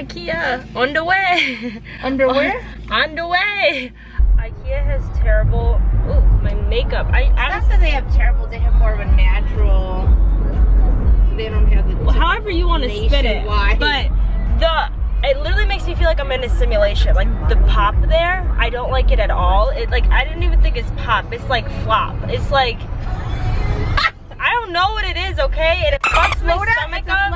Ikea, on the way. Underwear? On the way. Ikea has terrible, ooh, my makeup. Not that they have terrible, they have more of a natural, they don't have the however you want to spin it, but it literally makes me feel like I'm in a simulation. Like the pop there, I don't like it at all. It like, I didn't even think it's pop, it's like flop. It's like, I don't know what it is, okay? It fucks my stomach up.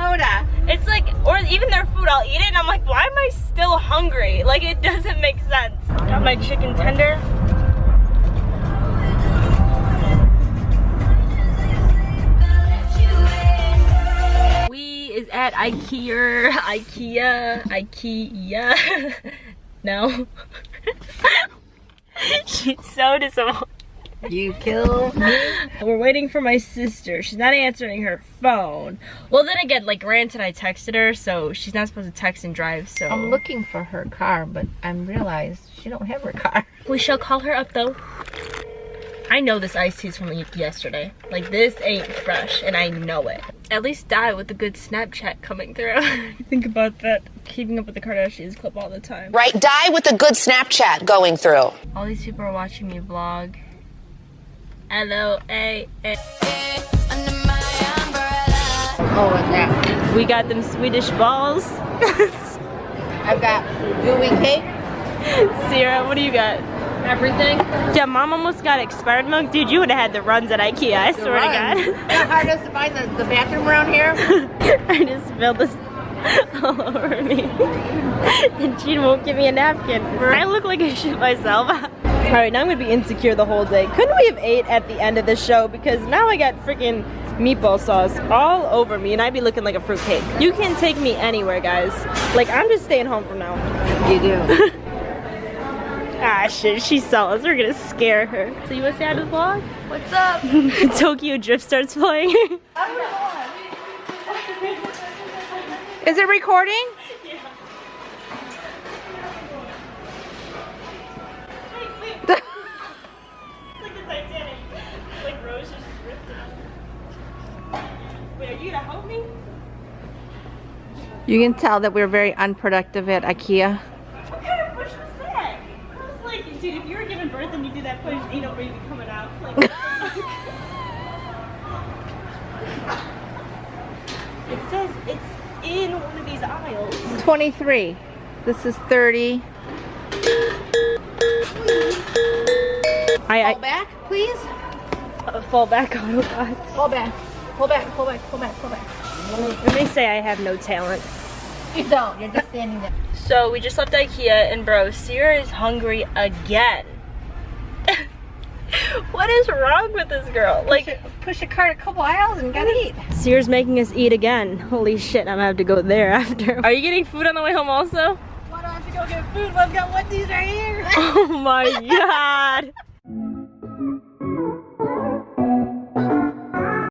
It's like, or even their food, I'll eat it and I'm like, why am I still hungry? Like it doesn't make sense. Got my chicken tender. We is at Ikea. No. She's so disappointed. You kill me. We're waiting for my sister. She's not answering her phone. Well, then again, like Grant and I texted her, so she's not supposed to text and drive, so. I'm looking for her car, but I realized she don't have her car. We shall call her up though. I know this iced tea's from yesterday. Like this ain't fresh and I know it. At least die with a good Snapchat coming through. Think about that. Keeping up with the Kardashians clip all the time. Right, die with a good Snapchat going through. All these people are watching me vlog. L-O-A-A. Oh, what's that? We got them Swedish balls. I've got gooey cake. Sierra, what do you got? Everything. Yeah, Mom almost got expired milk. Dude, you would have had the runs at Ikea, I swear to God. How hard is to find the bathroom around here? I just spilled this all over me. And she won't give me a napkin. I look like I shit myself. Alright, now I'm gonna be insecure the whole day. Couldn't we have ate at the end of the show? Because now I got freaking meatball sauce all over me and I'd be looking like a fruitcake. You can't take me anywhere, guys. Like, I'm just staying home from now. You do. Ah, shit, she saw us. We're gonna scare her. So you wanna say hi to the vlog? What's up? Tokyo Drift starts playing. Is it recording? Yeah. Like the Titanic. Like Rose just drifted. Wait, are you gonna help me? You can tell that we're very unproductive at Ikea. What kind of push was that? I was like, dude, if you were giving birth and you do that push, ain't no baby coming out. Like, it says it's in one of these aisles. 23. This is 30. Fall back, please. Fall back, oh God. Fall back. Pull back, pull back, pull back, pull back. And they say I have no talent. You don't, you're just standing there. So we just left Ikea and bro, Sierra is hungry again. What is wrong with this girl? Like, push a cart a couple aisles and gotta eat. Sierra's making us eat again. Holy shit, I'm gonna have to go there after. Are you getting food on the way home also? Why do I have to go get food? I've got onesies right here. Oh my God.